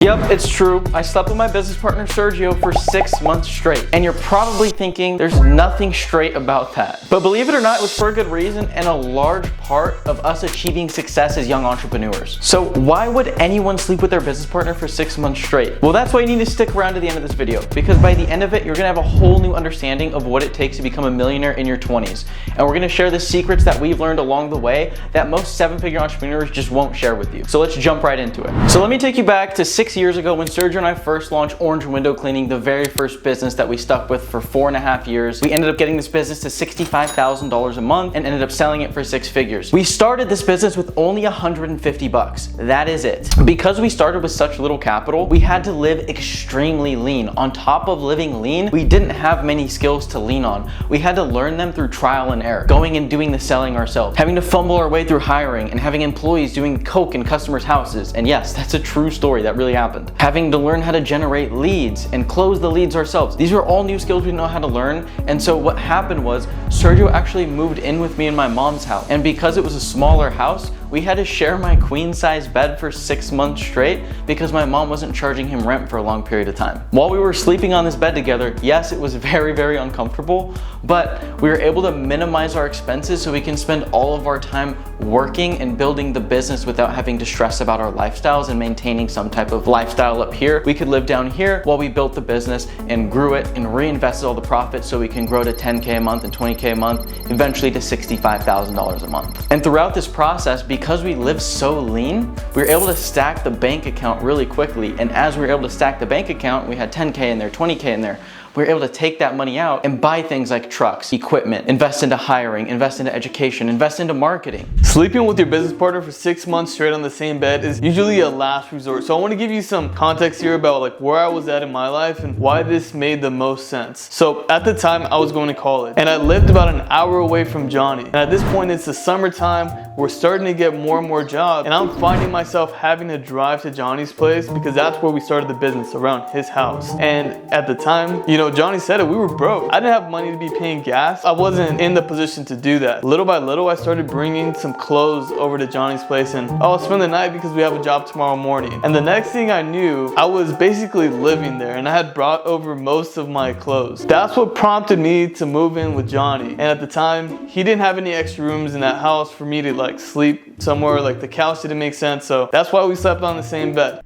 Yep, it's true. I slept with my business partner Sergio for 6 months straight. And you're probably thinking there's nothing straight about that. But believe it or not, it was for a good reason and a large part of us achieving success as young entrepreneurs. So why would anyone sleep with their business partner for 6 months straight? Well, that's why you need to stick around to the end of this video, because by the end of it, you're gonna have a whole new understanding of what it takes to become a millionaire in your 20s. And we're gonna share the secrets that we've learned along the way that most 7-figure entrepreneurs just won't share with you. So let's jump right into it. So let me take you back to 6 years ago when Sergio and I first launched Orange Window Cleaning, the very first business that we stuck with for 4.5 years. We ended up getting this business to $65,000 a month and ended up selling it for 6 figures. We started this business with only 150 bucks. That is it. Because we started with such little capital, we had to live extremely lean. On top of living lean, we didn't have many skills to lean on. We had to learn them through trial and error, going and doing the selling ourselves, having to fumble our way through hiring and having employees doing coke in customers' houses. And yes, that's a true story that really happened. Having to learn how to generate leads and close the leads ourselves. These are all new skills we didn't know how to learn. And so what happened was Sergio actually moved in with me in my mom's house. And because it was a smaller house, we had to share my queen size bed for 6 months straight because my mom wasn't charging him rent for a long period of time. While we were sleeping on this bed together, yes, it was very, very uncomfortable, but we were able to minimize our expenses so we can spend all of our time working and building the business without having to stress about our lifestyles and maintaining some type of lifestyle up here. We could live down here while we built the business and grew it and reinvested all the profits so we can grow to 10K a month and 20K a month, eventually to $65,000 a month. And throughout this process, because we live so lean, we were able to stack the bank account really quickly. And as we were able to stack the bank account, we had 10K in there, 20K in there. We were able to take that money out and buy things like trucks, equipment, invest into hiring, invest into education, invest into marketing. Sleeping with your business partner for 6 months straight on the same bed is usually a last resort. So I want to give you some context here about like where I was at in my life and why this made the most sense. So at the time I was going to college and I lived about an hour away from Johnny. And at this point it's the summertime, we're starting to get more and more jobs and I'm finding myself having to drive to Johnny's place because that's where we started the business, around his house. And at the time, you know, Johnny said it, we were broke. I didn't have money to be paying gas. I wasn't in the position to do that. Little by little, I started bringing some clothes over to Johnny's place and I'll spend the night because we have a job tomorrow morning. And the next thing I knew, I was basically living there and I had brought over most of my clothes. That's what prompted me to move in with Johnny. And at the time, he didn't have any extra rooms in that house for me to like sleep somewhere. Like the couch didn't make sense. So that's why we slept on the same bed.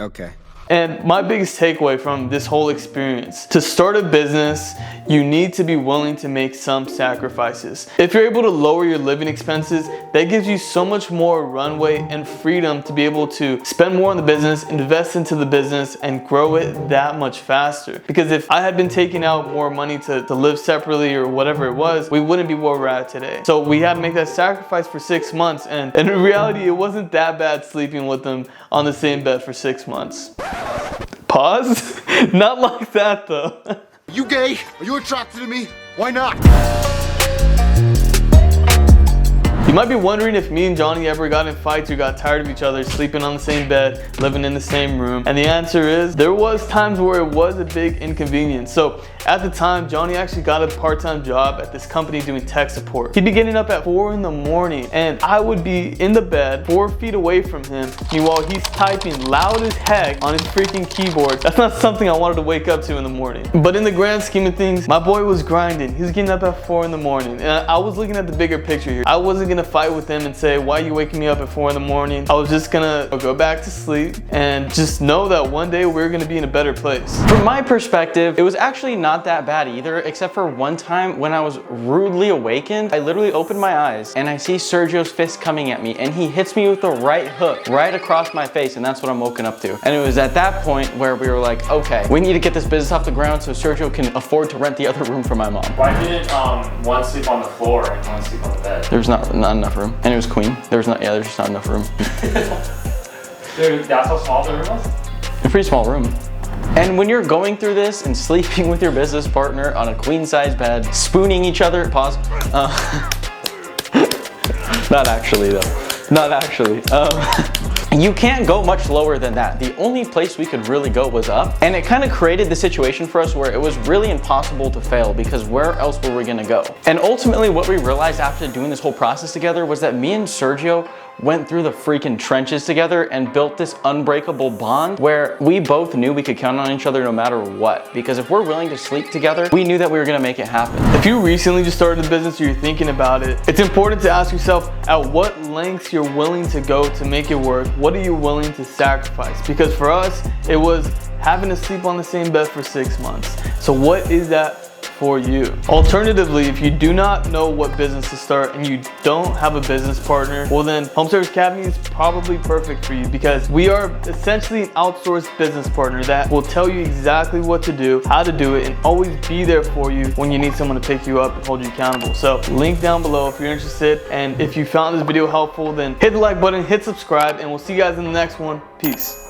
Okay. And my biggest takeaway from this whole experience, to start a business, you need to be willing to make some sacrifices. If you're able to lower your living expenses, that gives you so much more runway and freedom to be able to spend more on the business, invest into the business, and grow it that much faster. Because if I had been taking out more money to live separately or whatever it was, we wouldn't be where we're at today. So we had to make that sacrifice for 6 months, and in reality, it wasn't that bad sleeping with them on the same bed for 6 months. Pause? Not like that though. You gay? Are you attracted to me? Why not? You might be wondering if me and Johnny ever got in fights or got tired of each other sleeping on the same bed, living in the same room. And the answer is, there was times where it was a big inconvenience. So at the time, Johnny actually got a part-time job at this company doing tech support. He'd be getting up at 4 in the morning and I would be in the bed 4 feet away from him. Meanwhile, he's typing loud as heck on his freaking keyboard. That's not something I wanted to wake up to in the morning. But in the grand scheme of things, my boy was grinding. He was getting up at 4 in the morning. And I was looking at the bigger picture here. I wasn't gonna fight with him and say, why are you waking me up at 4 in the morning? I was just gonna go back to sleep and just know that one day we're gonna be in a better place. From my perspective, it was actually not that bad either, except for one time when I was rudely awakened. I literally opened my eyes and I see Sergio's fist coming at me and he hits me with the right hook right across my face, and that's what I'm woken up to. And it was at that point where we were like, okay, we need to get this business off the ground so Sergio can afford to rent the other room for my mom. Why didn't one sleep on the floor and one sleep on the bed? There's not enough room. And it was queen. There's just not enough room. Dude, that's how small the room was? A pretty small room. And when you're going through this and sleeping with your business partner on a queen size bed, spooning each other, pause. Not actually though. Not actually. You can't go much lower than that. The only place we could really go was up. And it kind of created the situation for us where it was really impossible to fail, because where else were we gonna go? And ultimately what we realized after doing this whole process together was that me and Sergio went through the freaking trenches together and built this unbreakable bond where we both knew we could count on each other no matter what. Because if we're willing to sleep together, we knew that we were gonna make it happen. If you recently just started a business or you're thinking about it, it's important to ask yourself at what lengths you're willing to go to make it work. What are you willing to sacrifice? Because for us, it was having to sleep on the same bed for 6 months. So what is that for you? Alternatively, if you do not know what business to start and you don't have a business partner, well then Home Service Academy is probably perfect for you, because we are essentially an outsourced business partner that will tell you exactly what to do, how to do it, and always be there for you when you need someone to pick you up and hold you accountable. So link down below if you're interested, and if you found this video helpful, then hit the like button, hit subscribe, and we'll see you guys in the next one. Peace.